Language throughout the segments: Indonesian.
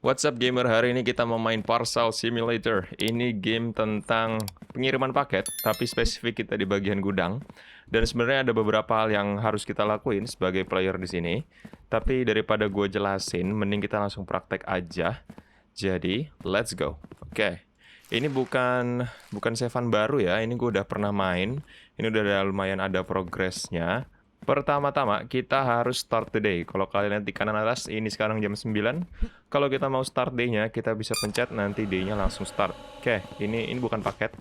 What's up gamer, hari ini kita mau main Parcel Simulator. Ini game tentang pengiriman paket, tapi spesifik kita di bagian gudang. Dan sebenarnya ada beberapa hal yang harus kita lakuin sebagai player di sini. Tapi daripada gue jelasin, mending kita langsung praktek aja. Jadi, let's go. Oke. Ini bukan savean baru ya, ini gue udah pernah main. Ini udah lumayan ada progresnya. Pertama-tama kita harus start the day. Kalau kalian lihat di kanan atas, ini sekarang jam 9. Kalau kita mau start day-nya, kita bisa pencet nanti day-nya langsung start. Oke, ini bukan paket.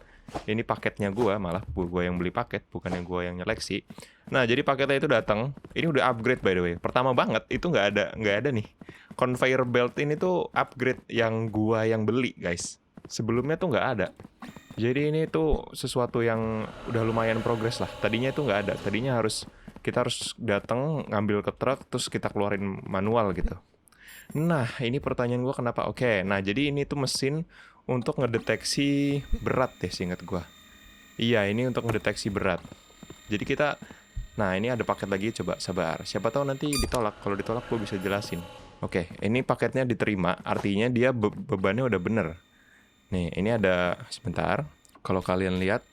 Ini paketnya gua, malah gua yang beli paket, bukan yang gua yang nyeleksi. Nah, jadi paketnya itu datang. Ini udah upgrade by the way. Pertama banget itu nggak ada nih. Conveyor belt ini tuh upgrade yang gua yang beli, guys. Sebelumnya tuh nggak ada. Jadi ini tuh sesuatu yang udah lumayan progres lah. Tadinya itu nggak ada. Tadinya kita harus datang ngambil ke truk terus kita keluarin manual gitu. Nah, ini pertanyaan gue kenapa? Oke, nah jadi ini tuh mesin untuk ngedeteksi berat deh seingat gue. Iya, ini untuk ngedeteksi berat. Jadi nah ini ada paket lagi, coba sabar. Siapa tahu nanti ditolak. Kalau ditolak gue bisa jelasin. Oke, ini paketnya diterima, artinya dia bebannya udah bener. Nih, ini ada, sebentar. Kalau kalian lihat,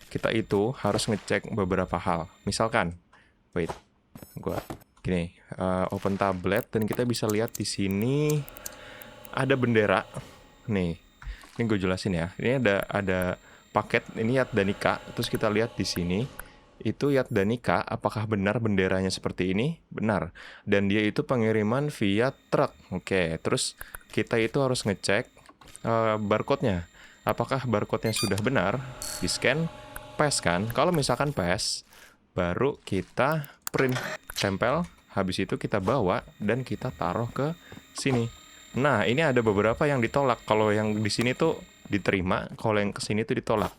kita itu harus ngecek beberapa hal. Misalkan, wait, gua gini, open tablet dan kita bisa lihat di sini ada bendera. Nih, ini gue jelasin ya. Ini ada paket, ini Yat Danika. Terus kita lihat di sini itu Yat Danika. Apakah benar benderanya seperti ini? Benar. Dan dia itu pengiriman via truk. Oke, terus kita itu harus ngecek barcode-nya. Apakah barcode-nya sudah benar? Di scan, pass kan? Kalau misalkan pass, baru kita print, tempel, habis itu kita bawa dan kita taruh ke sini. Nah, ini ada beberapa yang ditolak. Kalau yang di sini tuh diterima, kalau yang ke sini tuh ditolak.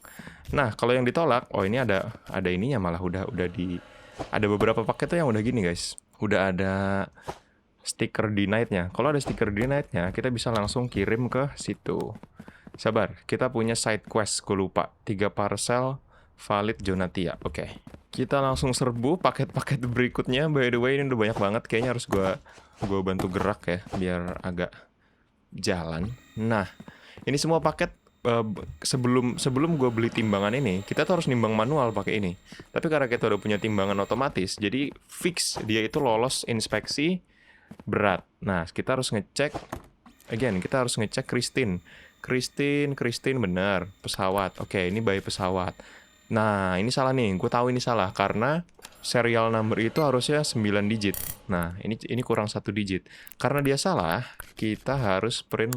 Nah, kalau yang ditolak, oh ini ada ininya malah ada beberapa paket tuh yang udah gini, guys. Udah ada stiker denied-nya. Kalau ada stiker denied-nya, kita bisa langsung kirim ke situ. Sabar, kita punya side quest, gue lupa. 3 parcel valid Jonatia. Oke. Kita langsung serbu paket-paket berikutnya. By the way, ini udah banyak banget. Kayaknya harus gue bantu gerak ya, biar agak jalan. Nah, ini semua paket sebelum gue beli timbangan ini, kita tuh harus nimbang manual pakai ini. Tapi karena kita udah punya timbangan otomatis, jadi fix dia itu lolos inspeksi berat. Nah, kita harus ngecek kita harus ngecek Christine benar, pesawat. Oke, ini by pesawat. Nah, ini salah nih. Gue tahu ini salah karena serial number itu harusnya 9 digit. Nah, ini kurang 1 digit. Karena dia salah, kita harus print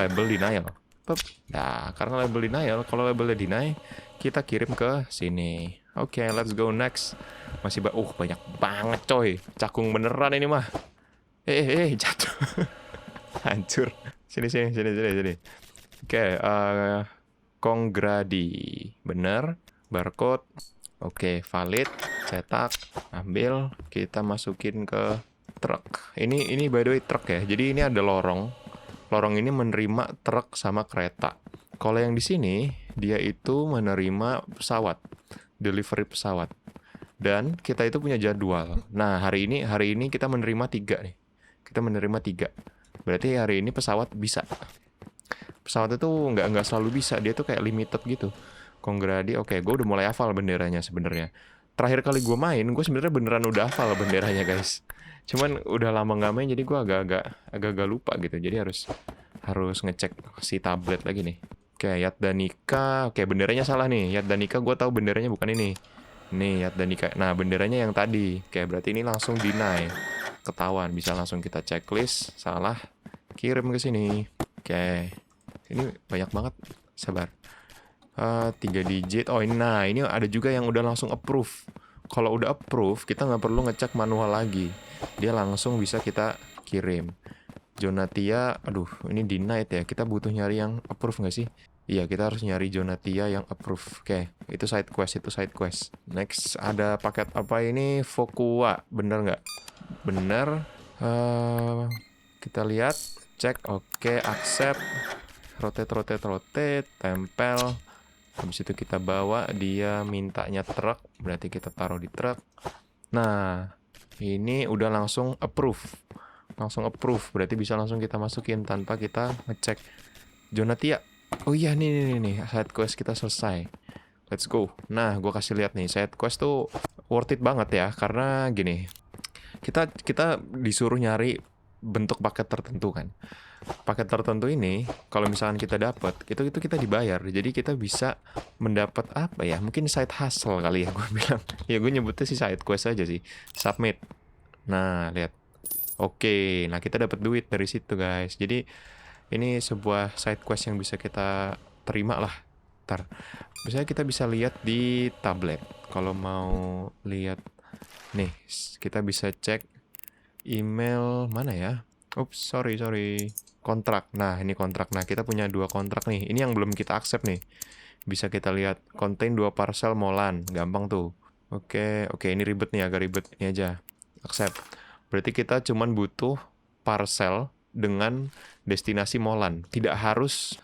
label denial. Pep. Nah, karena label denial, kalau labelnya deny, kita kirim ke sini. Oke, let's go next. Masih banyak banget coy. Cakung beneran ini mah. Jatuh. Hancur. Sini. Oke, Kongradi. Bener. Barcode. Oke, valid. Cetak. Ambil. Kita masukin ke truk. Ini by the way truk ya. Jadi ini ada lorong. Lorong ini menerima truk sama kereta. Kalau yang di sini, dia itu menerima pesawat. Delivery pesawat. Dan kita itu punya jadwal. Nah, hari ini kita menerima 3 nih. Kita menerima 3. Berarti hari ini pesawat bisa. Pesawat itu nggak selalu bisa, dia tuh kayak limited gitu. Kongradi, oke, gue udah mulai hafal benderanya sebenarnya. Terakhir kali gue main, gue sebenarnya beneran udah hafal benderanya, guys. Cuman udah lama nggak main, jadi gue agak-agak lupa gitu. Jadi harus ngecek si tablet lagi nih. Oke, Yat Danika. Oke, benderanya salah nih. Yat Danika gue tahu benderanya bukan ini. Nih, Yat Danika. Nah, benderanya yang tadi. Oke, berarti ini langsung deny. Ketahuan, bisa langsung kita checklist. Salah, kirim ke sini. Oke. Ini banyak banget. Sabar. 3 digit. Oh, ini ada juga yang udah langsung approve. Kalau udah approve, kita nggak perlu ngecek manual lagi. Dia langsung bisa kita kirim. Jonatia, aduh, ini denied ya. Kita butuh nyari yang approve nggak sih? Iya, kita harus nyari Jonatia yang approve. Oke, itu side quest. Next, ada paket apa ini? Fokua, bener nggak? Bener. Kita lihat, cek, oke, accept. Rotate, tempel. Habis itu kita bawa, dia mintanya truk, berarti kita taruh di truk. Nah, ini udah langsung approve. langsung approve. Berarti bisa langsung kita masukin tanpa kita ngecek. Jonatia. Oh iya nih, side quest kita selesai. Let's go. Nah, gue kasih lihat nih, side quest tuh worth it banget ya, karena gini, kita disuruh nyari bentuk paket tertentu kan. Paket tertentu ini, kalau misalkan kita dapat, itu kita dibayar. Jadi kita bisa mendapat apa ya? Mungkin side hustle kali ya gue bilang. Ya gue nyebutnya sih side quest aja sih. Submit. Nah, lihat. Oke, nah kita dapat duit dari situ guys. Jadi ini sebuah side quest yang bisa kita terima lah. Ntar, misalnya kita bisa lihat di tablet. Kalau mau lihat, nih kita bisa cek email mana ya? Ups, sorry. Kontrak. Nah, ini kontrak. Nah, kita punya 2 kontrak nih. Ini yang belum kita accept nih. Bisa kita lihat. Contain 2 parcel Molan. Gampang tuh. Oke, ini ribet nih, agak ribet. Ini aja. Accept. Berarti kita cuman butuh parcel dengan destinasi Molan. Tidak harus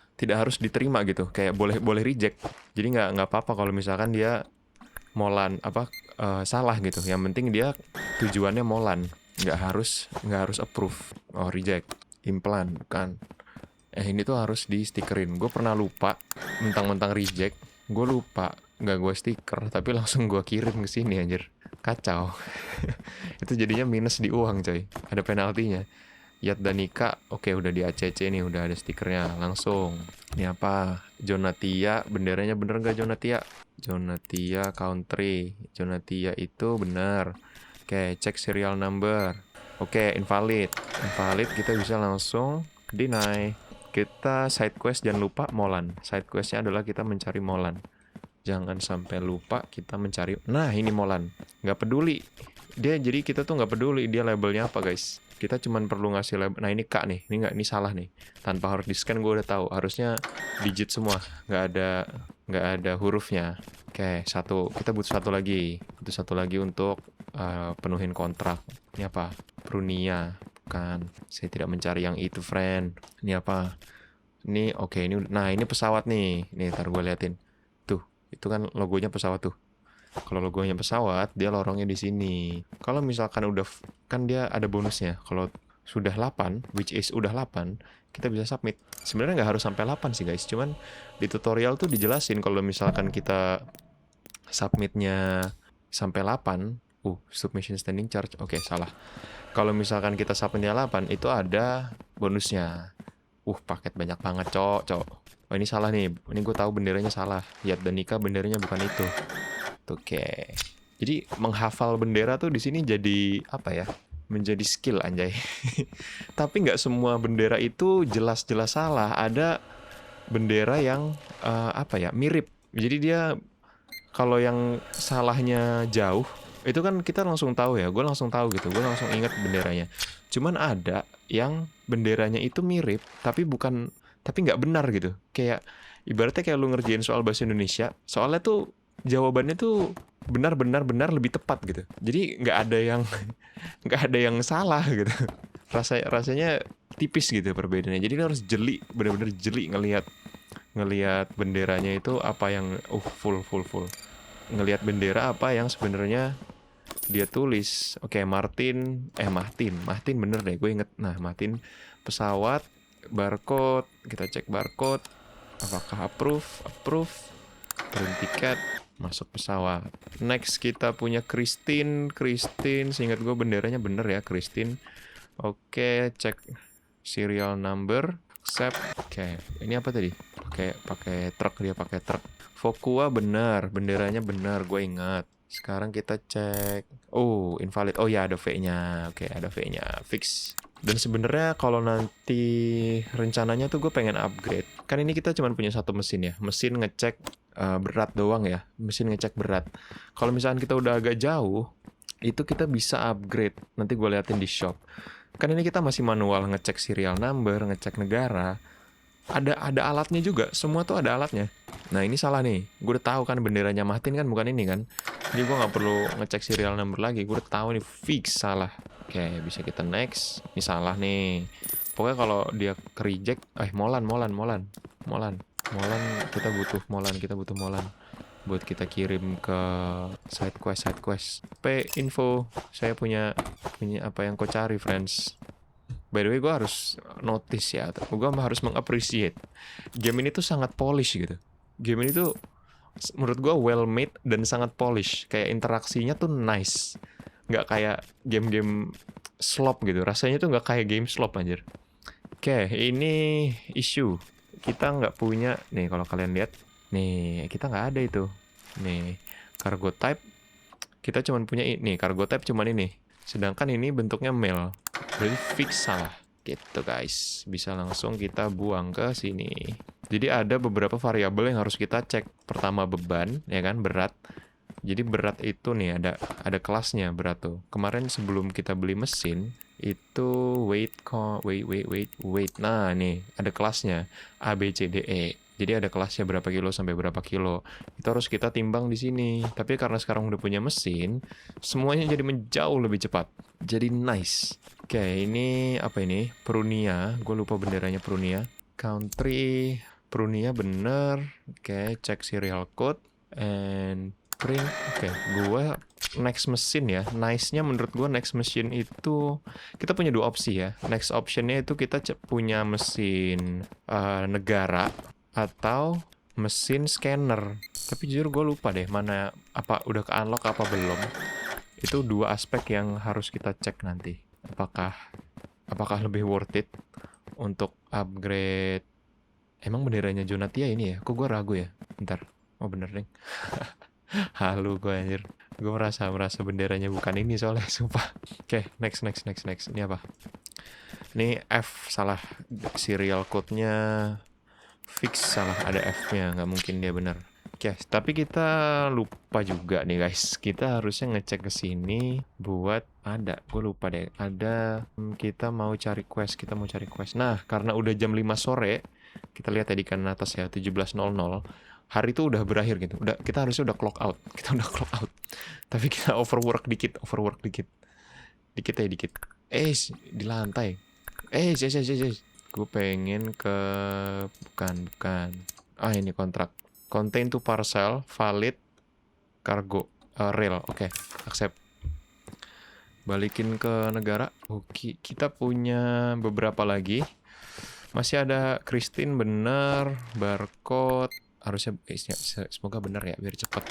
diterima gitu. Kayak boleh reject. Jadi nggak apa-apa kalau misalkan dia Molan salah gitu. Yang penting dia tujuannya Molan. Nggak harus approve. Oh, reject. Implan bukan. Ini tuh harus di stikerin. Gue pernah lupa, mentang-mentang reject, gue lupa nggak gue stiker, tapi langsung gue kirim ke sini anjir. Kacau. Itu jadinya minus di uang coy. Ada penaltinya. Yat dan Nika, oke udah di ACC nih, udah ada stikernya langsung. Ini apa? Jonatia, benderanya bener nggak Jonatia? Jonatia country. Jonatia itu bener. Oke, cek serial number. Oke, invalid. Kita bisa langsung deny. Kita side quest jangan lupa Molan. Side questnya adalah kita mencari Molan. Jangan sampai lupa kita mencari. Nah, ini Molan. Nggak peduli. Jadi kita tuh nggak peduli dia labelnya apa guys. Kita cuma perlu ngasih label. Nah, ini K nih. Ini salah nih. Tanpa harus di scan gue udah tahu. Harusnya digit semua. Nggak ada hurufnya. Oke, kita butuh satu lagi. Untuk penuhin kontrak. Ini apa? Prunia. Bukan. Saya tidak mencari yang itu, friend. Ini apa? Ini oke, ini pesawat nih. Nih, ntar gue liatin. Tuh, itu kan logonya pesawat tuh. Kalau logonya pesawat, dia lorongnya di sini. Kalau misalkan kan dia ada bonusnya. Kalau sudah 8, which is udah 8, kita bisa submit. Sebenarnya nggak harus sampai 8 sih guys. Cuman di tutorial tuh dijelasin kalau misalkan kita submitnya sampai 8, submission standing charge. Oke, salah. Kalau misalkan kita submitnya 8, itu ada bonusnya. Paket banyak banget, cok. Oh, ini salah nih. Ini gue tahu benderanya salah. Yat dan Nika benderanya bukan itu. Oke. Jadi menghafal bendera tuh di sini jadi apa ya? Menjadi skill anjay. Tapi nggak semua bendera itu jelas-jelas salah. Ada bendera yang mirip. Jadi dia kalau yang salahnya jauh, itu kan kita langsung tahu ya. Gue langsung tahu gitu. Gue langsung ingat benderanya. Cuman ada yang benderanya itu mirip, tapi nggak benar gitu. Kayak ibaratnya kayak lu ngerjain soal bahasa Indonesia, soalnya tuh jawabannya tuh benar lebih tepat gitu. Jadi nggak ada yang salah gitu. Rasanya tipis gitu perbedaannya. Jadi lu harus benar-benar jeli ngelihat benderanya itu apa yang full. Ngelihat bendera apa yang sebenarnya dia tulis. Oke, Martin bener deh, gue inget. Nah, Martin pesawat, barcode, kita cek barcode, apakah approve, print tiket, masuk pesawat. Next kita punya Christine, seingat gue benderanya bener ya, Christine. Oke, cek serial number, accept. Oke, ini apa tadi? Pakai truk, dia pakai truk. Fokua benar, benderanya benar, gue ingat. Sekarang kita cek. Invalid. Oh ya, ada V-nya. Oke, ada V-nya. Fix. Dan sebenarnya kalau nanti rencananya tuh gue pengen upgrade. Kan ini kita cuma punya satu mesin ya. Mesin ngecek berat doang ya. Mesin ngecek berat. Kalau misalkan kita udah agak jauh, itu kita bisa upgrade. Nanti gue liatin di shop. Kan ini kita masih manual ngecek serial number, ngecek negara. Ada alatnya juga, semua tuh ada alatnya. Nah, ini salah nih. Gue udah tahu kan benderanya Martin kan bukan ini kan. Jadi gue nggak perlu ngecek serial number lagi. Gue udah tahu nih fix salah. Oke, bisa kita next. Ini salah nih. Pokoknya kalau dia ke reject, Molan. Kita butuh Molan. Buat kita kirim ke side quest. P info. Saya punya apa yang kau cari, friends. By the way, gue harus notice ya, gue harus mengappreciate. Game ini tuh sangat polish gitu. Game ini tuh menurut gue well made dan sangat polish. Kayak interaksinya tuh nice. Nggak kayak game-game slop gitu. Rasanya tuh nggak kayak game slop anjir. Oke, ini isu. Kita nggak punya, nih kalau kalian lihat. Nih, kita nggak ada itu. Nih, cargo type. Kita cuma punya ini, cargo type cuman ini. Sedangkan ini bentuknya mail. Berarti fix salah. Gitu guys. Bisa langsung kita buang ke sini. Jadi ada beberapa variabel yang harus kita cek. Pertama beban, ya kan, berat. Jadi berat itu nih ada kelasnya berat tuh. Kemarin sebelum kita beli mesin itu weight. Nah, nih ada kelasnya A B C D E. Jadi ada kelasnya berapa kilo sampai berapa kilo. Itu harus kita timbang di sini. Tapi karena sekarang udah punya mesin, semuanya jadi menjauh lebih cepat. Jadi nice. Oke, ini apa ini? Prunia. Gue lupa benderanya Prunia. Country Prunia bener. Oke, cek serial code and print. Oke, gue next mesin ya. Nice-nya menurut gue next mesin itu kita punya dua opsi ya. Next option-nya itu kita punya mesin negara atau mesin scanner. Tapi jujur gue lupa deh mana, apa udah ke unlock apa belum. Itu dua aspek yang harus kita cek nanti. Apakah lebih worth it untuk upgrade. Emang benderanya Jonatia ini ya? Kok gue ragu ya? Bentar. Oh bener deh. Halu gue anjir. Gue merasa benderanya bukan ini soalnya, sumpah. Oke, next. Ini apa? Ini F, salah. Serial code-nya fix, salah. Ada F-nya, nggak mungkin dia bener. Oke, tapi kita lupa juga nih guys. Kita harusnya ngecek ke sini buat ada. Gue lupa deh. Ada, kita mau cari quest. Nah, karena udah jam 5 sore, kita lihat tadi kan atas ya, 17.00. Hari itu udah berakhir gitu. Kita harusnya udah clock out. Tapi kita overwork dikit. Dikit. Di lantai. Gue pengen ke bukan. Ah, ini kontrak. Contain to parcel, valid, cargo, rail. Oke, accept. Balikin ke negara. Oke, kita punya beberapa lagi. Masih ada Christine bener, barcode. Harusnya semoga bener ya, biar cepat.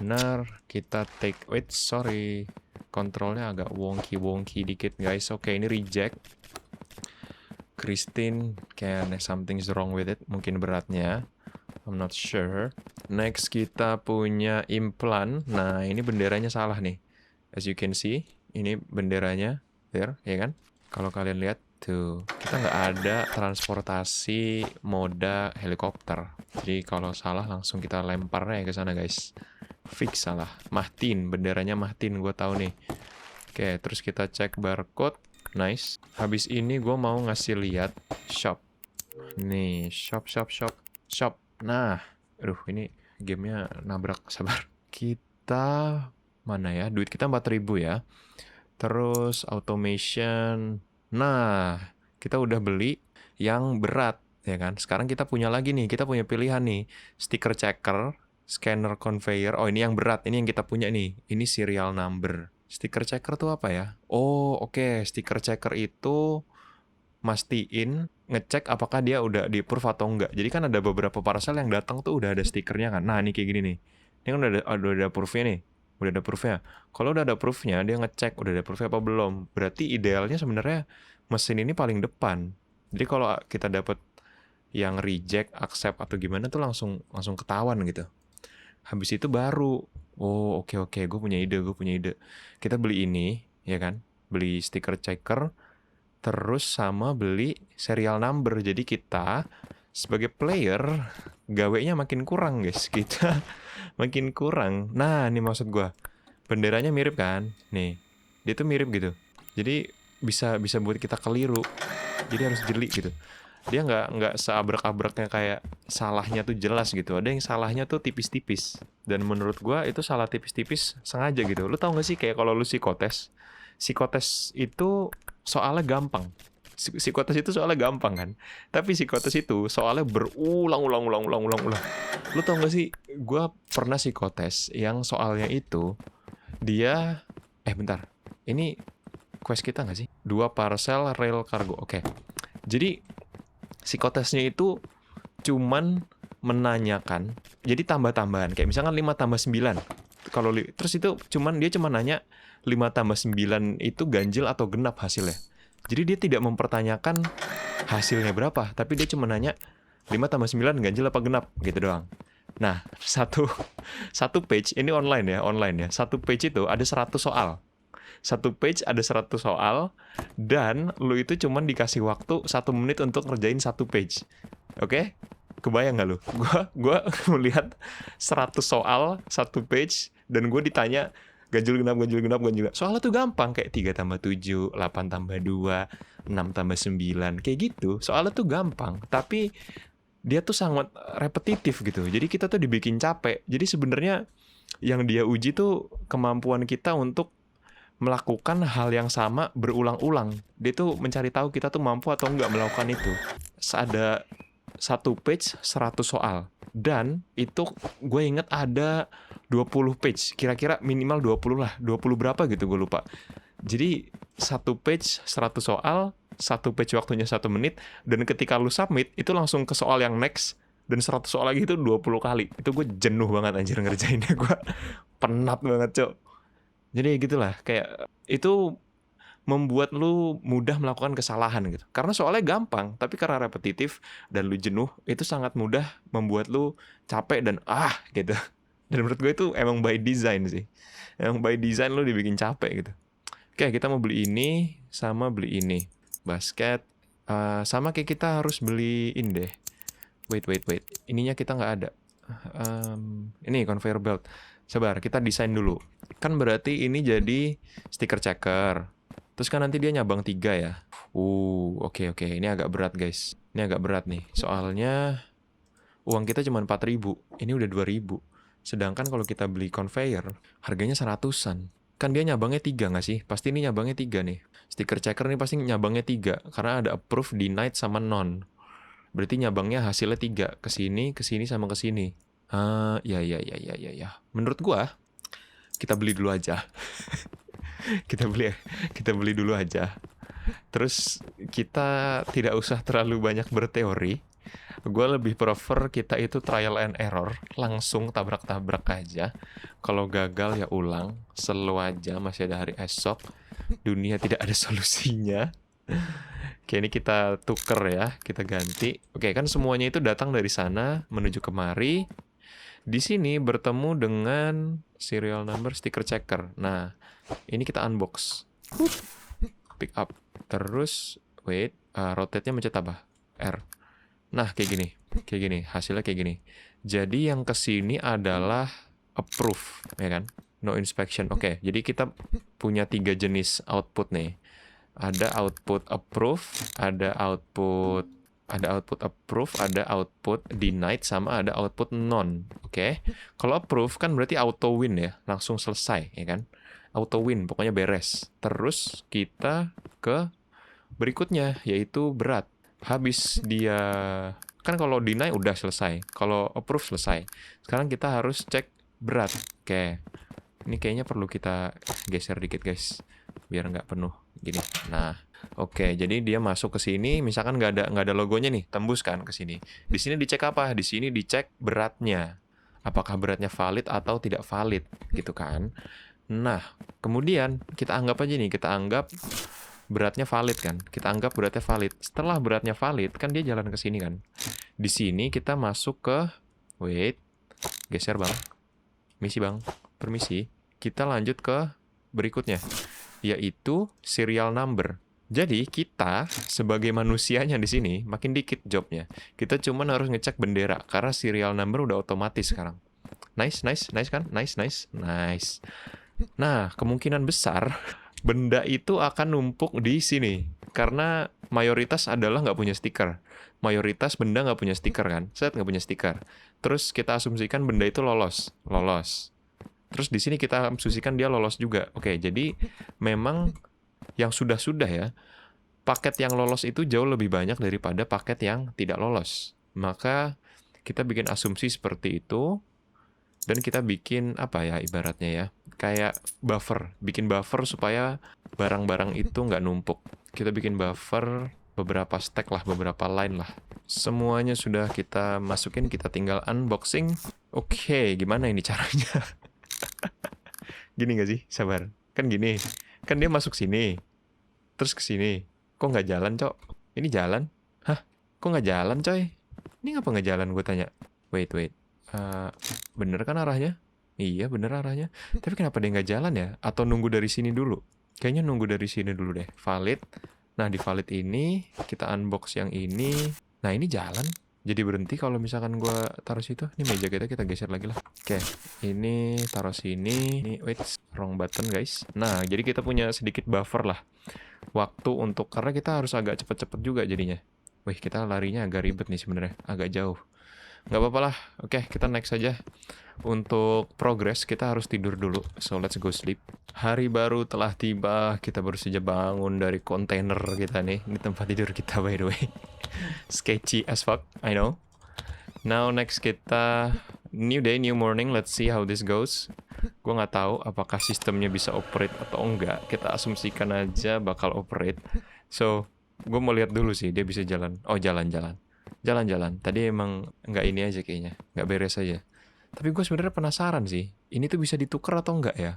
Bener, kita take. Wait, sorry. Kontrolnya agak wonky dikit guys. Oke, ini reject. Christine, kayak something's wrong with it. Mungkin beratnya. I'm not sure. Next kita punya implant. Nah, ini benderanya salah nih. As you can see, ini benderanya there, ya kan? Kalau kalian lihat tuh, kita nggak ada transportasi moda helikopter. Jadi kalau salah langsung kita lempar ya ke sana guys. Fix salah. Mahtin, benderanya Mahtin, gue tahu nih. Oke, terus kita cek barcode. Nice. Habis ini gue mau ngasih lihat shop. Nih, shop. Nah, aduh ini gamenya nabrak, sabar. Kita, mana ya, duit kita 4.000 ya. Terus automation. Nah, kita udah beli yang berat, ya kan. Sekarang kita punya lagi nih, kita punya pilihan nih. Sticker checker, scanner conveyor. Oh, ini yang berat, ini yang kita punya nih. Ini serial number. Sticker checker tuh apa ya? Oh, oke. Sticker checker itu mastiin ngecek apakah dia udah di approve atau enggak. Jadi kan ada beberapa parcel yang datang tuh udah ada stikernya kan. Nah, ini kayak gini nih. Ini kan udah ada proof-nya nih. Udah ada proof-nya. Kalau udah ada proof-nya, dia ngecek udah ada proof-nya apa belum. Berarti idealnya sebenarnya mesin ini paling depan. Jadi kalau kita dapat yang reject, accept atau gimana tuh langsung ketahuan gitu. Habis itu baru, oh oke, gue punya ide. Kita beli ini, ya kan? Beli stiker checker, terus sama beli serial number. Jadi kita sebagai player gawenya makin kurang guys. Kita makin kurang. Nah, ini maksud gue. Benderanya mirip kan? Nih. Dia tuh mirip gitu. Jadi bisa buat kita keliru. Jadi harus jeli gitu. Dia nggak seabrak-abraknya kayak salahnya tuh jelas gitu. Ada yang salahnya tuh tipis-tipis. Dan menurut gue itu salah tipis-tipis sengaja gitu. Lu tau gak sih kayak kalau lu psikotes itu soalnya gampang. Psikotes itu soalnya gampang kan. Tapi psikotes itu soalnya berulang-ulang. Lu tau gak sih, gue pernah psikotes yang soalnya itu dia bentar. Ini quest kita gak sih? 2 parcel rail cargo. Oke. Jadi psikotesnya itu cuman menanyakan, jadi tambah-tambahan. Kayak misalkan 5 tambah 9. Terus itu dia cuma nanya 5 tambah 9 itu ganjil atau genap hasilnya. Jadi dia tidak mempertanyakan hasilnya berapa, tapi dia cuma nanya 5 tambah 9 ganjil apa genap, gitu doang. Nah, satu page, ini online ya. Satu page itu ada 100 soal. Satu page ada 100 soal, dan lu itu cuman dikasih waktu 1 menit untuk ngerjain satu page. Oke? Kebayang nggak lu? Gua melihat 100 soal, satu page, dan gue ditanya ganjil genap. Soalnya tuh gampang, kayak 3 tambah 7, 8 tambah 2, 6 tambah 9, kayak gitu. Soalnya tuh gampang, tapi dia tuh sangat repetitif gitu. Jadi kita tuh dibikin capek. Jadi sebenarnya yang dia uji tuh kemampuan kita untuk melakukan hal yang sama berulang-ulang. Dia tuh mencari tahu kita tuh mampu atau enggak melakukan itu. Ada satu page 100 soal. Dan itu gue inget ada 20 page. Kira-kira minimal 20 lah. 20 berapa gitu gue lupa. Jadi satu page 100 soal, satu page waktunya 1 menit, dan ketika lu submit, itu langsung ke soal yang next, dan 100 soal lagi itu 20 kali. Itu gue jenuh banget anjir ngerjainnya. Gue penat banget, Cok. Jadi gitulah, kayak itu membuat lu mudah melakukan kesalahan gitu. Karena soalnya gampang, tapi karena repetitif dan lu jenuh, itu sangat mudah membuat lu capek dan gitu. Dan menurut gue itu emang by design sih. Emang by design lu dibikin capek gitu. Oke, kita mau beli ini sama beli ini. Basket. Sama kayak kita harus beli ini deh. Wait. Ininya kita nggak ada. Ini conveyor belt. Sabar, kita desain dulu. Kan berarti ini jadi stiker checker. Terus kan nanti dia nyabang 3 ya. Oke. Ini agak berat, guys. Ini agak berat nih. Soalnya uang kita cuma 4.000. Ini udah 2.000. Sedangkan kalau kita beli conveyor, harganya 100-an. Kan dia nyabangnya 3 nggak sih? Pasti ini nyabangnya 3 nih. Stiker checker nih pasti nyabangnya 3. Karena ada approve, denied, sama non. Berarti nyabangnya hasilnya 3. Kesini, sama kesini. Ya. Menurut gua, kita beli dulu aja. kita beli dulu aja. Terus kita tidak usah terlalu banyak berteori. Gue lebih prefer kita itu trial and error, langsung tabrak-tabrak aja. Kalau gagal ya ulang, slow aja, masih ada hari esok. Dunia tidak ada solusinya. Oke, ini kita tuker ya, kita ganti. Oke, kan semuanya itu datang dari sana menuju kemari. Di sini bertemu dengan serial number sticker checker. Nah, ini kita unbox. Pick up. Terus, rotate-nya mencet apa? R. Nah, kayak gini. Hasilnya kayak gini. Jadi yang kesini adalah approve, ya kan? No inspection. Oke, jadi kita punya 3 jenis output nih. Ada output approve, ada output approve, ada output denied, sama ada output non. Oke. Kalau approve kan berarti auto win ya, langsung selesai, ya kan? Auto win, pokoknya beres. Terus kita ke berikutnya, yaitu berat. Habis dia, kan kalau deny udah selesai, kalau approve selesai. Sekarang kita harus cek berat. Oke. Ini kayaknya perlu kita geser dikit, guys, biar nggak penuh gini. Nah, oke, jadi dia masuk ke sini, misalkan nggak ada logonya nih, tembus kan ke sini. Di sini dicek apa? Di sini dicek beratnya. Apakah beratnya valid atau tidak valid, gitu kan? Nah, kemudian kita anggap aja nih, kita anggap beratnya valid kan? Kita anggap beratnya valid. Setelah beratnya valid, kan dia jalan ke sini kan? Di sini kita masuk ke, geser bang, misi bang, permisi. Kita lanjut ke berikutnya, yaitu serial number. Jadi kita sebagai manusianya di sini makin dikit jobnya. Kita cuma harus ngecek bendera karena serial number udah otomatis sekarang. Nice kan? Nice. Nah, kemungkinan besar benda itu akan numpuk di sini karena mayoritas adalah nggak punya stiker. Mayoritas benda nggak punya stiker kan? Set nggak punya stiker. Terus kita asumsikan benda itu lolos. Terus di sini kita asumsikan dia lolos juga. Oke, jadi memang yang sudah ya, paket yang lolos itu jauh lebih banyak daripada paket yang tidak lolos. Maka kita bikin asumsi seperti itu. Dan kita bikin apa ya ibaratnya ya, kayak buffer, bikin buffer supaya barang-barang itu nggak numpuk. Kita bikin buffer beberapa stack lah, beberapa line lah. Semuanya sudah kita masukin, kita tinggal unboxing. Oke, gimana ini caranya? Gini nggak sih? Sabar. Kan gini, kan dia masuk sini, terus ke sini. Kok nggak jalan, Cok? Ini jalan? Hah? Kok nggak jalan, coy? Ini ngapa nggak jalan, gue tanya. Wait, wait. Eh, bener kan arahnya? Iya, bener arahnya. Tapi kenapa dia nggak jalan ya? Atau nunggu dari sini dulu? Kayaknya nunggu dari sini dulu deh. Valid. Nah, di valid ini, kita unbox yang ini. Nah, ini jalan. Jadi berhenti kalau misalkan gua taruh situ. Ini meja kita geser lagi lah. Oke, ini taruh sini. Ini, wait, wrong button guys. Nah, jadi kita punya sedikit buffer lah. Waktu untuk, karena kita harus agak cepet-cepet juga jadinya. Wih, kita larinya agak ribet nih sebenarnya. Agak jauh. Nggak apa-apa lah. Oke, kita next aja. Untuk progress, kita harus tidur dulu. So, let's go sleep. Hari baru telah tiba. Kita baru saja bangun dari kontainer kita nih. Ini tempat tidur kita, by the way. Sketchy as fuck, I know. Now, next kita... New day, new morning. Let's see how this goes. Gue nggak tahu apakah sistemnya bisa operate atau enggak. Kita asumsikan aja bakal operate. So, gue mau lihat dulu sih dia bisa jalan. Oh, jalan-jalan. Jalan-jalan. Tadi emang nggak ini aja kayaknya. Nggak beres aja. Tapi gue sebenarnya penasaran sih, ini tuh bisa ditukar atau enggak ya?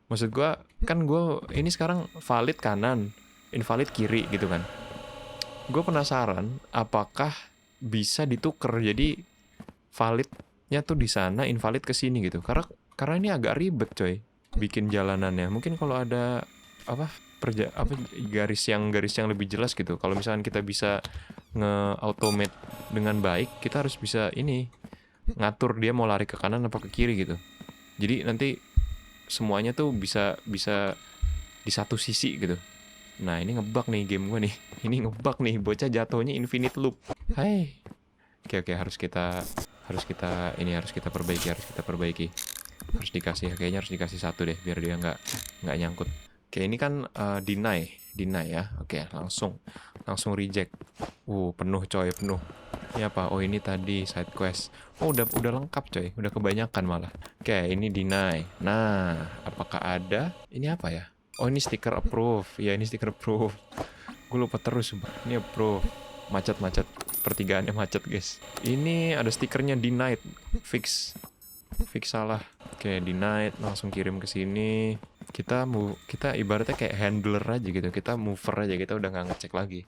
Maksud gue, kan gue ini sekarang valid kanan, invalid kiri gitu kan. Gue penasaran, apakah bisa ditukar jadi validnya tuh di sana, invalid ke sini gitu. Karena ini agak ribet coy, bikin jalanannya. Mungkin kalau ada apa garis yang lebih jelas gitu. Kalau misalkan kita bisa nge-automate dengan baik, kita harus bisa ini ngatur dia mau lari ke kanan apa ke kiri gitu. Jadi nanti semuanya tuh bisa bisa di satu sisi gitu. Nah, ini ngebug nih game gue nih. Ini ngebug nih, bocah jatuhnya infinite loop. Hai. Oke, harus kita perbaiki. Harus dikasih, kayaknya harus dikasih satu deh biar dia nggak nyangkut. Oke, ini kan deny ya. Oke, langsung reject. Penuh coy, penuh. Ini apa? Oh, ini tadi side quest. Oh, udah lengkap coy. Udah kebanyakan malah. Oke, ini deny. Nah, apakah ada? Ini apa ya? Oh, ini stiker approve. Ya, ini stiker approve. Gue lupa terus. Ini approve. Macet. Pertigaannya macet, guys. Ini ada stikernya denied. Fix salah. Oke, denied. Langsung kirim ke sini. Kita ibaratnya kayak handler aja gitu. Kita mover aja. Kita udah nggak ngecek lagi.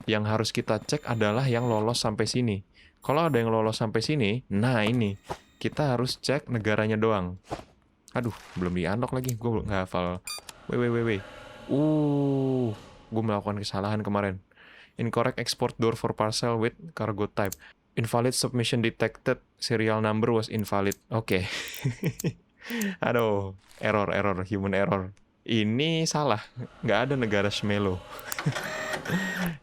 Yang harus kita cek adalah yang lolos sampai sini. Kalau ada yang lolos sampai sini, nah ini. Kita harus cek negaranya doang. Aduh, belum di-unlock lagi. Gue nggak hafal. Wait. Gue melakukan kesalahan kemarin. Incorrect export door for parcel with cargo type. Invalid submission detected. Serial number was invalid. Oke. Aduh, error, human error. Ini salah. Nggak ada negara Shmelo.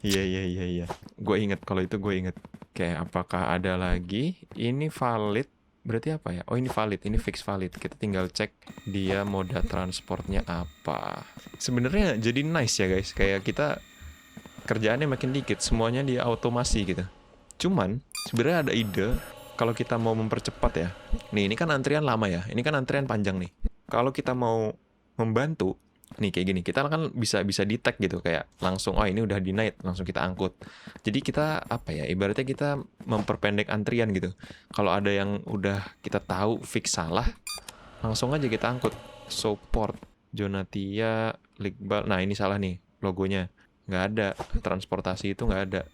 Iya. Gue inget, kalau itu gue inget. Oke, apakah ada lagi? Ini valid. Berarti apa ya? Oh, ini valid. Ini fix valid. Kita tinggal cek dia moda transportnya apa. Sebenarnya jadi nice ya guys. Kayak kita kerjaannya makin dikit. Semuanya dia otomasi gitu. Cuman, sebenarnya ada ide. Kalau kita mau mempercepat ya. Nih, ini kan antrian lama ya. Ini kan antrian panjang nih. Kalau kita mau membantu, nih kayak gini, kita kan bisa detect gitu, kayak langsung, oh ini udah denied, langsung kita angkut. Jadi kita apa ya, ibaratnya kita memperpendek antrian gitu. Kalau ada yang udah kita tahu fix salah, langsung aja kita angkut. Support Jonatia Ligbal. Nah, ini salah nih logonya, nggak ada. Transportasi itu nggak ada.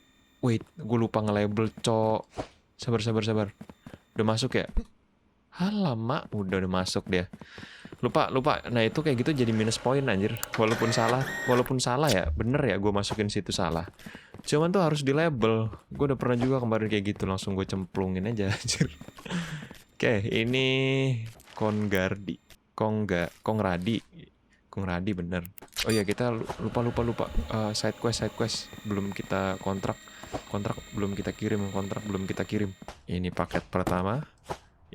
Wait, gue lupa nge-label, cok. Sabar. Udah masuk ya? Alamak, udah masuk dia. Lupa. Nah, itu kayak gitu jadi minus poin anjir. Walaupun salah ya, bener ya gue masukin situ salah. Cuman tuh harus di label. Gue udah pernah juga kemarin kayak gitu, langsung gue cemplungin aja anjir. Oke, ini Kongradi bener. Oh iya, kita lupa. Side quest belum kita kontrak belum kita kirim. Ini paket pertama,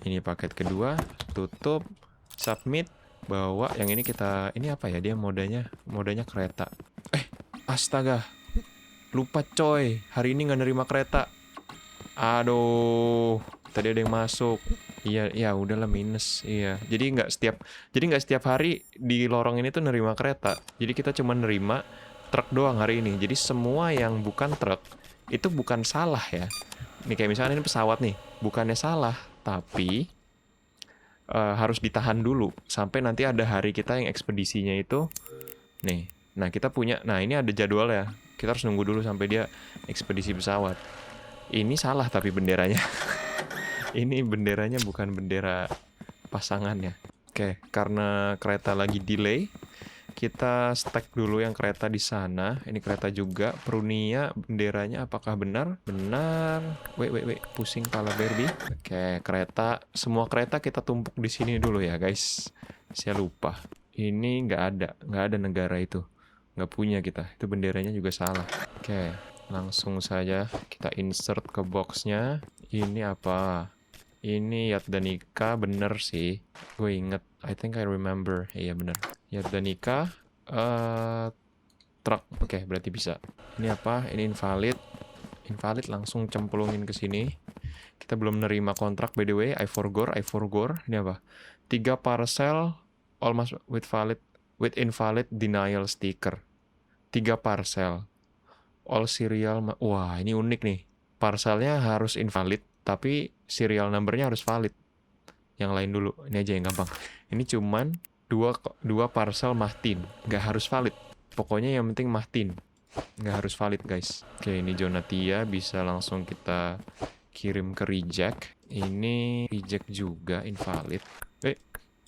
ini paket kedua, tutup, submit, bawa. Yang ini ini apa ya, dia modanya kereta. Astaga, lupa coy, hari ini nggak nerima kereta. Aduh, tadi ada yang masuk. Iya, ya udahlah minus. Iya. Jadi nggak setiap hari di lorong ini tuh nerima kereta. Jadi kita cuma nerima truk doang hari ini. Jadi semua yang bukan truk itu bukan salah ya. Nih kayak misalnya ini pesawat nih, bukannya salah, tapi harus ditahan dulu sampai nanti ada hari kita yang ekspedisinya itu nih. Nah, kita punya. Nah, ini ada jadwal ya. Kita harus nunggu dulu sampai dia ekspedisi pesawat. Ini salah tapi benderanya. Ini benderanya bukan bendera pasangannya. Oke, karena kereta lagi delay, kita stack dulu yang kereta di sana. Ini kereta juga. Prunia benderanya apakah benar? Benar. Wait. Pusing pala Barbie. Oke, kereta. Semua kereta kita tumpuk di sini dulu ya, guys. Saya lupa. Ini nggak ada negara itu. Nggak punya kita. Itu benderanya juga salah. Oke, langsung saja kita insert ke boxnya. Ini apa? Ini Yaddanika bener sih. Gue inget. I think I remember. Iya bener. Yaddanika. Truck. Oke, berarti bisa. Ini apa? Ini invalid. Invalid langsung cemplungin ke sini. Kita belum nerima kontrak by the way. I forgot. Ini apa? 3 parcel almost with invalid denial sticker. 3 parcel. All serial. Wah, ini unik nih. Parcelnya harus invalid, tapi serial numbernya harus valid. Yang lain dulu, ini aja yang gampang. Ini cuman dua parcel Mahtin, nggak harus valid. Pokoknya yang penting Mahtin, nggak harus valid guys. Oke, ini Jonatia bisa langsung kita kirim ke reject. Ini reject juga invalid.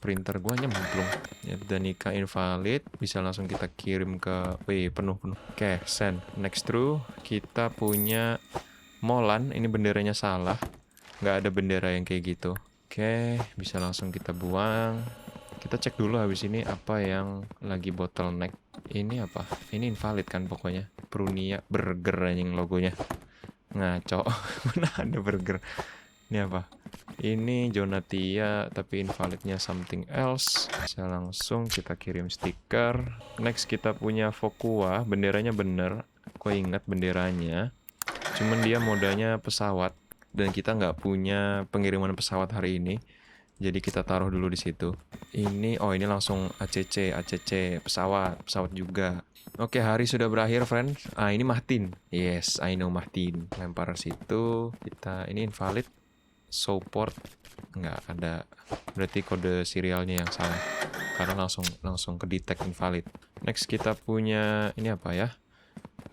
Printer gua nyemplung. Ya, Danika invalid, bisa langsung kita kirim ke penuh. Oke, send. Next through, kita punya Molan, ini benderanya salah. Nggak ada bendera yang kayak gitu. Oke, bisa langsung kita buang. Kita cek dulu habis ini apa yang lagi bottleneck. Ini apa? Ini invalid kan pokoknya. Prunia burger anjing logonya. Ngaco. Mana ada burger. Ini apa? Ini Jonatia tapi invalidnya something else. Bisa langsung kita kirim stiker. Next kita punya Fokua, benderanya bener. Kok ingat benderanya. Cuman dia modanya pesawat dan kita nggak punya pengiriman pesawat hari ini. Jadi kita taruh dulu di situ. Ini langsung ACC pesawat juga. Oke, hari sudah berakhir, friend. Ini Mahtin. Yes, I know Mahtin. Lempar situ. Ini invalid. Support nggak ada. Berarti kode serialnya yang salah. Karena langsung ke detect invalid. Next kita punya ini apa ya?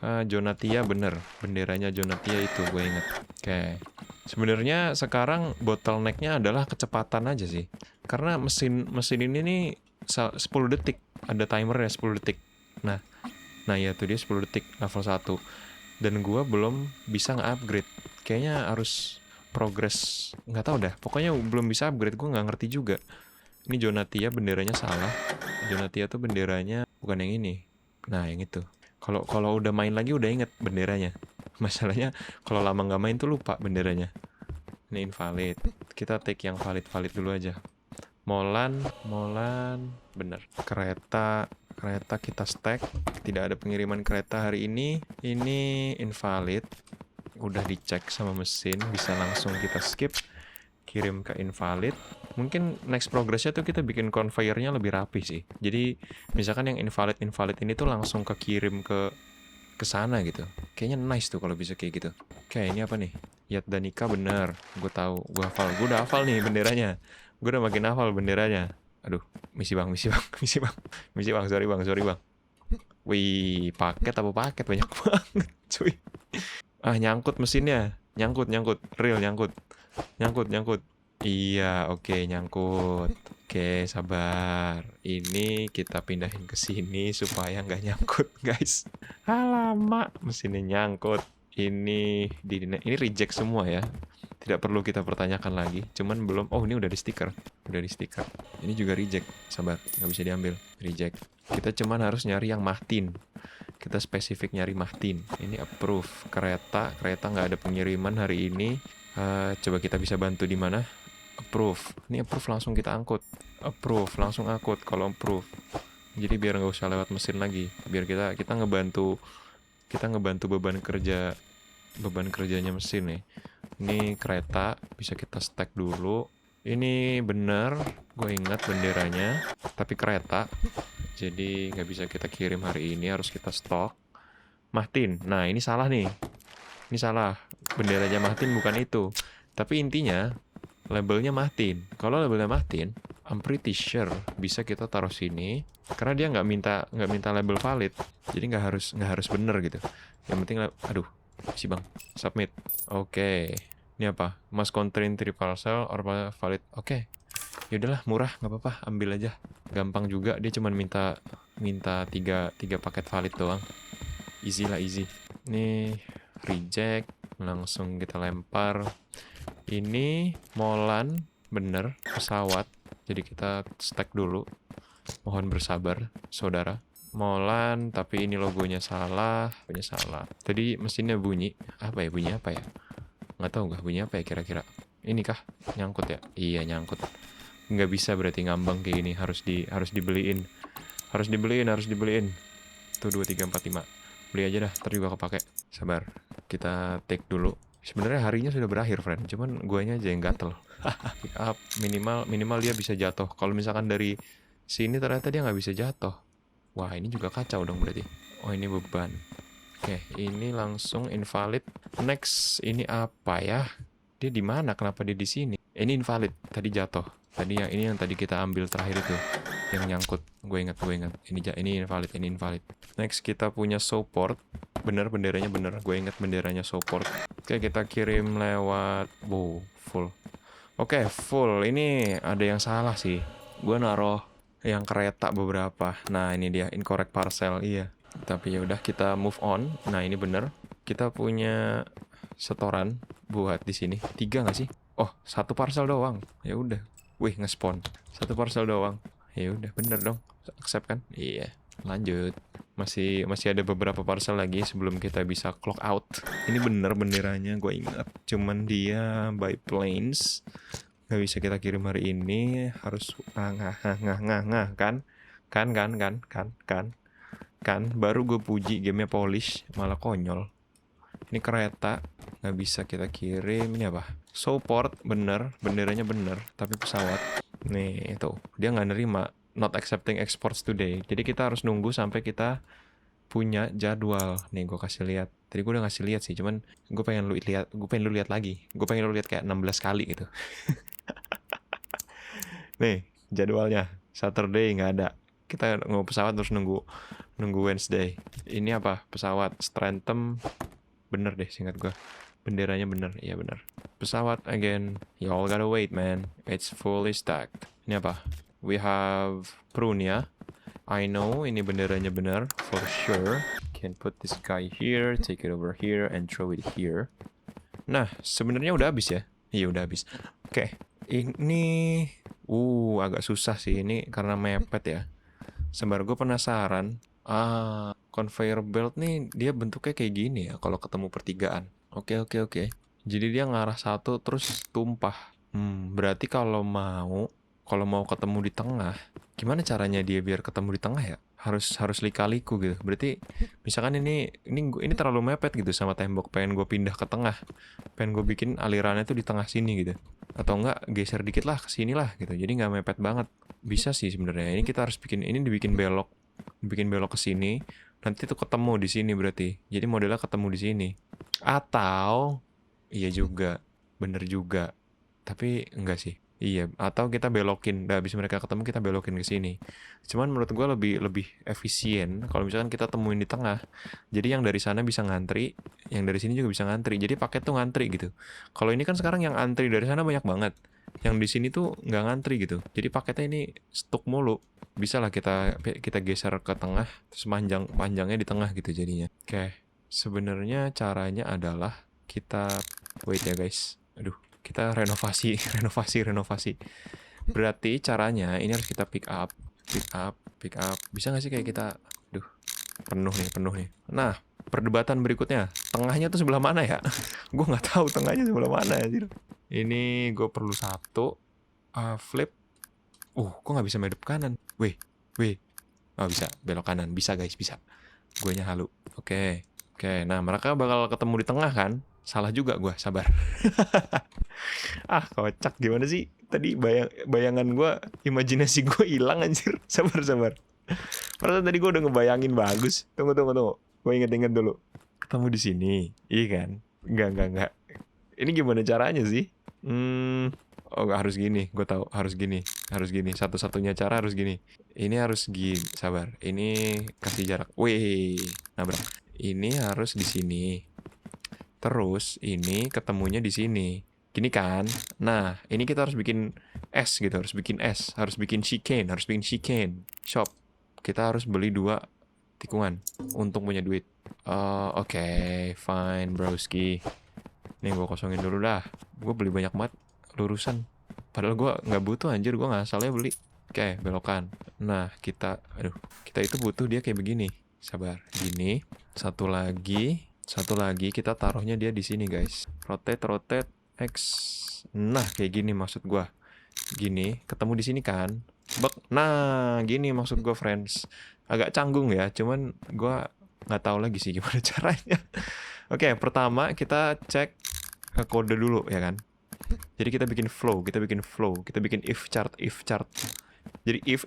Jonatia bener, benderanya Jonatia itu gue inget. Oke, sebenarnya sekarang bottlenecknya adalah kecepatan aja sih. Karena mesin ini nih 10 detik, ada timernya 10 detik. Nah ya tuh dia 10 detik level 1. Dan gue belum bisa nge-upgrade. Kayaknya harus progress, nggak tahu dah. Pokoknya belum bisa upgrade, gue nggak ngerti juga. Ini Jonatia benderanya salah. Jonatia tuh benderanya bukan yang ini. Nah yang itu. Kalau udah main lagi udah inget benderanya. Masalahnya kalau lama nggak main tuh lupa benderanya. Ini invalid. Kita take yang valid dulu aja. Molan, bener. Kereta kita stack. Tidak ada pengiriman kereta hari ini. Ini invalid. Udah dicek sama mesin, bisa langsung kita skip. Kirim ke invalid. Mungkin next progressnya tuh kita bikin conveyor-nya lebih rapi sih. Jadi misalkan yang invalid ini tuh langsung kekirim ke sana gitu. Kayaknya nice tuh kalau bisa kayak gitu. Oke, ini apa nih? Yaddanika bener. Gue tahu, gue udah hafal nih benderanya. Gue udah makin hafal benderanya. Aduh, misi bang. Sorry bang. Wih, paket banyak banget, cuy. Nyangkut mesinnya. Nyangkut. Real nyangkut. Iya, oke, nyangkut. Oke, sabar. Ini kita pindahin ke sini supaya nggak nyangkut, guys. Alamak, mesinnya nyangkut. Ini reject semua ya. Tidak perlu kita pertanyakan lagi. Cuman belum. Oh, ini udah di stiker. Ini juga reject. Sabar, nggak bisa diambil. Reject. Kita cuman harus nyari yang Mahtin. Kita spesifik nyari Mahtin. Ini approve. Kereta nggak ada pengiriman hari ini. Coba kita bisa bantu di mana? Approve. Ini approve langsung kita angkut. Langsung angkut kalau approve. Jadi biar nggak usah lewat mesin lagi. Biar kita ngebantu beban kerjanya mesin nih. Ini kereta bisa kita stack dulu. Ini bener, gue ingat benderanya, tapi kereta. Jadi nggak bisa kita kirim hari ini, harus kita stok. Martin, nah ini salah nih. Ini salah, benderanya Martin bukan itu. Tapi intinya, labelnya Martin. Kalau labelnya Martin, I'm pretty sure bisa kita taruh sini. Karena dia nggak minta label valid. Jadi nggak harus bener gitu. Yang penting, aduh, si bang, submit. Oke. Ini apa? Must contain 3 parcel or valid. Oke. Ya udahlah, murah, nggak apa-apa, ambil aja. Gampang juga, dia cuma minta minta 3 paket valid doang. Easy lah, easy. Ini reject, langsung kita lempar. Ini Molan, bener, pesawat. Jadi kita stack dulu. Mohon bersabar, saudara. Molan, tapi ini logonya salah. Logonya salah. Tadi mesinnya bunyi. Apa ya, bunyi apa ya? Nggak tahu nggak bunyi apa ya kira-kira. Ini kah? Nyangkut ya? Iya, nyangkut. Nggak bisa berarti ngambang kayak gini. Harus dibeliin. Harus dibeliin. Tuh, 2, 3, 4, 5. Beli aja dah, ntar juga kepake. Sabar. Kita take dulu. Sebenarnya harinya sudah berakhir, friend. Cuman guanya aja yang gatel. Pick up, minimal dia bisa jatuh. Kalau misalkan dari sini ternyata dia nggak bisa jatuh. Wah, ini juga kacau dong berarti. Oh, ini beban. Oke, ini langsung invalid. Next, ini apa ya? Dia di mana? Kenapa dia di sini? Ini invalid. Tadi jatuh. Ini yang tadi kita ambil terakhir itu, yang nyangkut. Gue ingat. Ini invalid. Ini invalid. Next, kita punya support. Bener, benderanya bener. Gue ingat benderanya support. Oke, kita kirim lewat. Wow, full. Oke, full. Ini ada yang salah sih. Gue naruh yang kereta beberapa. Nah, ini dia incorrect parcel. Iya. Tapi ya udah, kita move on. Nah, ini bener. Kita punya setoran buat di sini. 3 nggak sih? Oh, 1 parcel doang. Ya udah. Wih, nge-spawn. 1 parcel doang. Ya udah, bener dong. Accept kan? Iya. Lanjut. Masih ada beberapa parcel lagi sebelum kita bisa clock out. Ini bener benderanya, gue ingat. Cuman dia by planes. Nggak bisa kita kirim hari ini. Harus kan? Kan baru gue puji gamenya polish, malah konyol. Ini kereta nggak bisa kita kirim. Ini apa? Support, bener, benderanya bener, tapi pesawat. Nih itu, dia nggak nerima not accepting exports today. Jadi kita harus nunggu sampai kita punya jadwal. Nih gue kasih lihat. Tadi gue udah ngasih lihat sih, cuman gue pengen lu lihat lagi. Gue pengen lu lihat kayak 16 kali gitu. Nih jadwalnya, Saturday nggak ada. Kita nunggu pesawat terus nunggu Wednesday. Ini apa? Pesawat Strantem. Bener deh, singkat gue. Benderanya bener, iya bener. Pesawat again. You all gotta wait, man. It's fully stacked. Ini apa? We have Prunia. I know ini benderanya bener, for sure. Can put this guy here, take it over here, and throw it here. Nah, sebenarnya udah habis ya? Iya, udah habis. Oke, ini agak susah sih ini karena mepet ya. Sebentar, gue penasaran. Conveyor belt nih dia bentuknya kayak gini ya kalau ketemu pertigaan. Oke. Jadi dia ngarah satu terus tumpah. Berarti kalau mau ketemu di tengah, gimana caranya dia biar ketemu di tengah ya? Harus lika-liku gitu. Berarti misalkan ini terlalu mepet gitu sama tembok, pengen gue pindah ke tengah. Pengen gue bikin alirannya tuh di tengah sini gitu. Atau enggak geser dikit lah ke sini lah gitu. Jadi nggak mepet banget. Bisa sih sebenarnya. Ini kita harus dibikin belok ke sini. Nanti tuh ketemu di sini berarti. Jadi modelnya ketemu di sini. Atau iya juga, bener juga. Tapi enggak sih. Iya, atau kita belokin. Udah habis mereka ketemu kita belokin ke sini. Cuman menurut gua lebih efisien kalau misalkan kita temuin di tengah. Jadi yang dari sana bisa ngantri, yang dari sini juga bisa ngantri. Jadi paket tuh ngantri gitu. Kalau ini kan sekarang yang antri dari sana banyak banget. Yang di sini tuh nggak ngantri gitu. Jadi paketnya ini stuk mulu. Bisa lah kita geser ke tengah, terus panjangnya di tengah gitu jadinya. Oke, sebenarnya caranya adalah kita wait ya guys. Aduh, kita renovasi. Berarti caranya ini harus kita pick up. Bisa nggak sih kayak kita, aduh, penuh nih. Nah, perdebatan berikutnya, tengahnya tuh sebelah mana ya? Gue nggak tahu tengahnya sebelah mana ya. Ini gue perlu satu flip. Kok nggak bisa medep kanan? Weh. Oh, bisa belok kanan. Bisa guys, bisa. Guanya halu. Oke. Nah, mereka bakal ketemu di tengah kan? Salah juga gue, sabar. Kocak gimana sih? tadi bayangan gue, imajinasi gue hilang anjir. Sabar. Perasaan tadi gue udah ngebayangin bagus. Tunggu. Gue inget-inget dulu. Ketemu di sini, iya kan? Enggak. Ini gimana caranya sih? Oh nggak harus gini. Gue tahu harus gini. Satu-satunya cara harus gini. Ini harus gini. Sabar. Ini kasih jarak. Wih, nabrak. Ini harus di sini. Terus ini ketemunya di sini. Gini kan? Nah, ini kita harus bikin S gitu, harus bikin chicane, shop. Kita harus beli 2 tikungan, untung punya duit. Oke, fine, broski. Nih gue kosongin dulu dah. Gue beli banyak banget, lurusan. Padahal gue nggak butuh anjir, gue nggak asalnya beli. Oke, belokan. Nah, kita itu butuh dia kayak begini. Sabar, gini. Satu lagi kita taruhnya dia di sini guys. Rotate X. Nah kayak gini maksud gua. Gini ketemu di sini kan. Nah gini maksud gua friends. Agak canggung ya. Cuman gua nggak tahu lagi sih gimana caranya. Oke, pertama kita cek kode dulu ya kan. Jadi kita bikin flow. Kita bikin if chart. Jadi if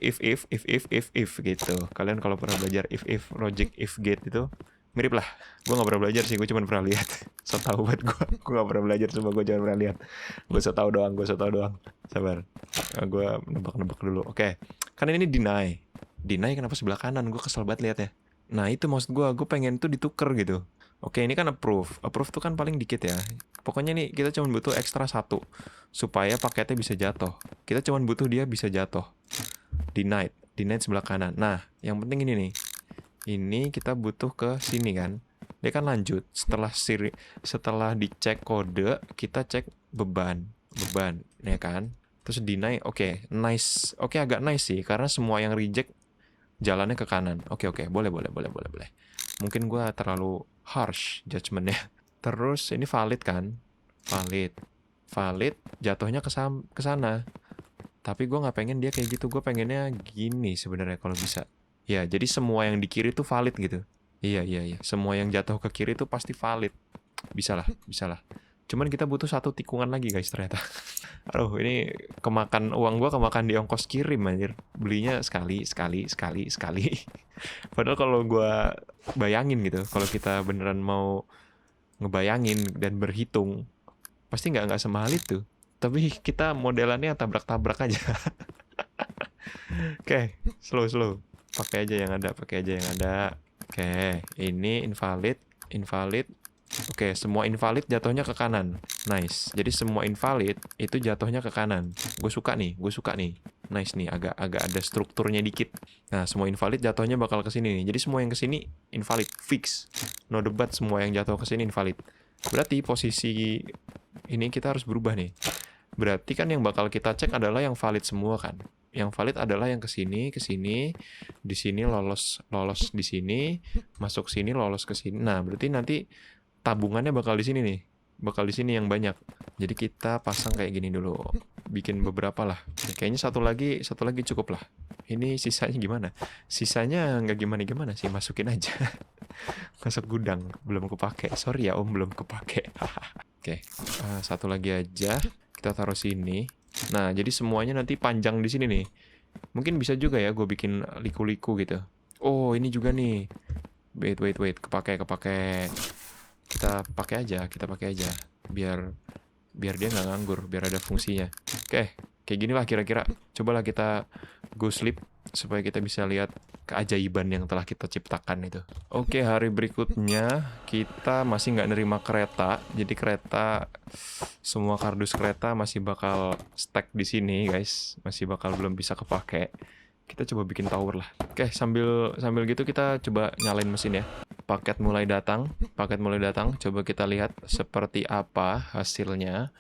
gitu. Kalian kalau pernah belajar if logic if gate itu mirip lah. Gue gak pernah belajar sih, gue cuma pernah lihat. So tau banget gue gak pernah belajar, cuma gue cuma pernah lihat. Gue so tau doang. Sabar, gue nebak dulu. Oke. Kan ini deny kenapa sebelah kanan, gue kesel banget liatnya. Nah itu maksud gue pengen tuh dituker gitu. Oke, ini kan approve tuh kan paling dikit ya. Pokoknya nih kita cuma butuh ekstra 1 supaya paketnya bisa jatuh. Kita cuma butuh dia bisa jatuh. Denied sebelah kanan. Nah yang penting ini nih, ini kita butuh ke sini kan. Dia kan lanjut setelah dicek kode, kita cek beban ya kan. Terus deny. Oke, nice. Oke, agak nice sih karena semua yang reject jalannya ke kanan. Oke, boleh. Mungkin gue terlalu harsh judgementnya. Terus ini valid kan? Valid jatuhnya ke sana. Tapi gue nggak pengen dia kayak gitu. Gue pengennya gini sebenarnya kalau bisa. Ya, jadi semua yang di kiri tuh valid gitu. Iya. Semua yang jatuh ke kiri tuh pasti valid. Bisa lah. Cuman kita butuh 1 tikungan lagi guys ternyata. Aduh, ini uang gua kemakan di ongkos kirim anjir. Belinya sekali. Padahal kalau gua bayangin gitu, kalau kita beneran mau ngebayangin dan berhitung, pasti nggak semahal itu. Tapi kita modelannya tabrak-tabrak aja. Oke, slow. Pakai aja yang ada. Oke, ini invalid. Oke, semua invalid jatuhnya ke kanan. Nice. Jadi semua invalid itu jatuhnya ke kanan. Gue suka nih. Nice nih, agak ada strukturnya dikit. Nah, semua invalid jatuhnya bakal ke sini nih. Jadi semua yang ke sini invalid, fix. No debat, semua yang jatuh ke sini invalid. Berarti posisi ini kita harus berubah nih. Berarti kan yang bakal kita cek adalah yang valid semua kan. Yang valid adalah yang ke sini, di sini lolos di sini, masuk sini lolos ke sini. Nah, berarti nanti tabungannya bakal di sini nih. Bakal di sini yang banyak. Jadi kita pasang kayak gini dulu. Bikin beberapa lah. Kayaknya satu lagi cukup lah. Ini sisanya gimana? Sisanya nggak gimana sih, masukin aja. Masuk gudang, belum kepake. Sorry ya om, belum kepake. Oke, satu lagi aja. Kita taruh sini. Nah, jadi semuanya nanti panjang di sini nih. Mungkin bisa juga ya gue bikin liku-liku gitu. Oh, ini juga nih. Wait. Kepake. Kita pakai aja. Biar dia nggak nganggur, biar ada fungsinya. Oke, kayak gini lah kira-kira. Cobalah kita go sleep supaya kita bisa lihat keajaiban yang telah kita ciptakan itu. Oke, hari berikutnya kita masih nggak nerima kereta. Jadi semua kardus kereta masih bakal stack di sini guys. Masih bakal belum bisa kepake. Kita coba bikin tower lah. Oke, sambil gitu kita coba nyalain mesin ya. Paket mulai datang. Coba kita lihat seperti apa hasilnya.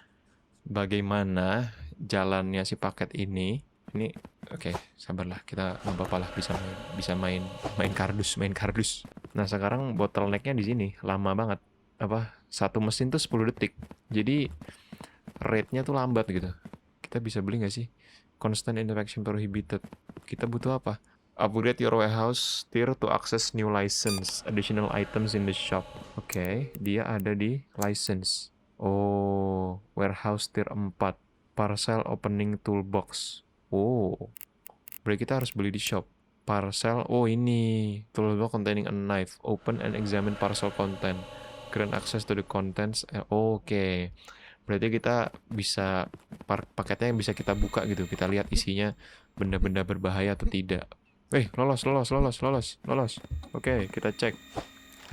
Bagaimana jalannya si paket ini. Ini oke, sabarlah, kita nggak apa-apa lah, bisa main kardus. Nah, sekarang bottlenecknya di sini, lama banget. Satu mesin tuh 10 detik. Jadi rate-nya tuh lambat gitu. Kita bisa beli nggak sih? Constant interaction prohibited. Kita butuh apa? Upgrade your warehouse tier to access new license. Additional items in the shop. Oke, dia ada di license. Oh, warehouse tier 4. Parcel opening toolbox. Oh, berarti kita harus beli di shop. Parcel, oh ini. Toolbox containing a knife. Open and examine parcel content. Grant access to the contents. Oke. Berarti kita bisa, paketnya yang bisa kita buka gitu. Kita lihat isinya benda-benda berbahaya atau tidak. Lolos. Oke, kita cek.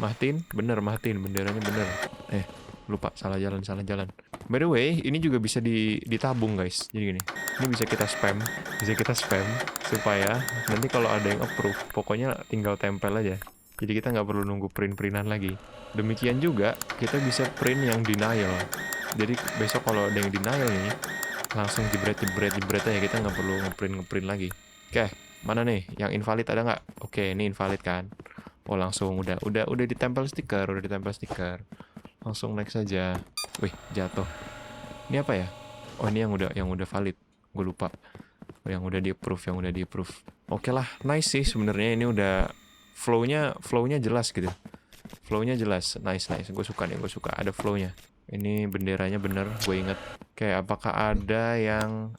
Mahtin, bener Mahtin, benderanya bener. Lupa, salah jalan. By the way, ini juga bisa ditabung guys. Jadi gini, ini bisa kita spam supaya nanti kalau ada yang approve, pokoknya tinggal tempel aja. Jadi kita nggak perlu nunggu print-printan lagi. Demikian juga kita bisa print yang denial. Jadi besok kalau ada yang denial nih, langsung jebret aja, kita nggak perlu ngeprint lagi. Oke, mana nih? Yang invalid ada nggak? Oke, ini invalid kan? Oh langsung udah ditempel stiker, Langsung next saja. Wih, jatuh. Ini apa ya? Oh, ini yang udah valid. Gue lupa. Oh, yang udah di approve. Oke lah, nice sih sebenarnya ini udah flow-nya jelas gitu. Flow-nya jelas. Nice. Gue suka ada flow-nya. Ini benderanya bener, gue inget. Oke, apakah ada yang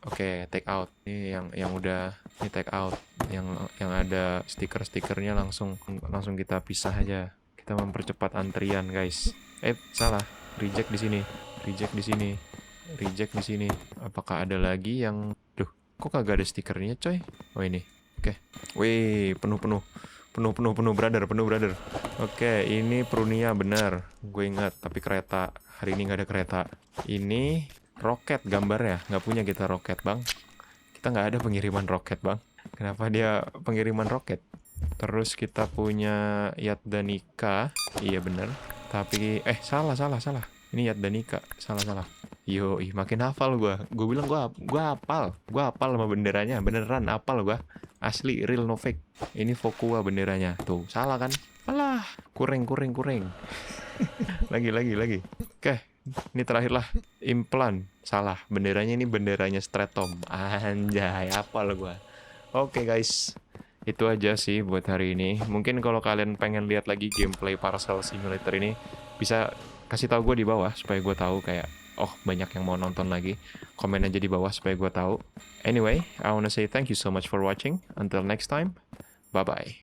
take out. Ini yang udah ini take out. Yang ada stiker-stikernya langsung kita pisah aja. Kita mempercepat antrian, guys. Salah. Reject di sini. Apakah ada lagi yang... Duh, kok kagak ada stikernya, coy? Oh, ini. Oke. Wih, penuh, brother. Oke, ini Prunia, bener. Gue ingat, tapi kereta. Hari ini nggak ada kereta. Ini roket gambarnya. Nggak punya kita roket, bang. Kita nggak ada pengiriman roket, bang. Kenapa dia pengiriman roket? Terus kita punya Yaddanika. Iya, bener. Tapi, salah. Ini Yaddanika. Salah. Yo, makin hafal gue. Gue bilang gue hafal. Gue hafal sama benderanya. Beneran hafal gue. Asli, real no fake. Ini Fokua benderanya. Tuh, salah kan? Alah, kuring. Lagi. Oke, ini terakhir lah. Implan. Salah. Benderanya ini benderanya Stratom. Anjay, hafal gue. Oke, guys. Itu aja sih buat hari ini. Mungkin kalau kalian pengen lihat lagi gameplay Parcel Simulator ini, bisa kasih tahu gue di bawah supaya gue tahu kayak, oh banyak yang mau nonton lagi. Komen aja di bawah supaya gue tahu. Anyway, I wanna say thank you so much for watching. Until next time, bye-bye.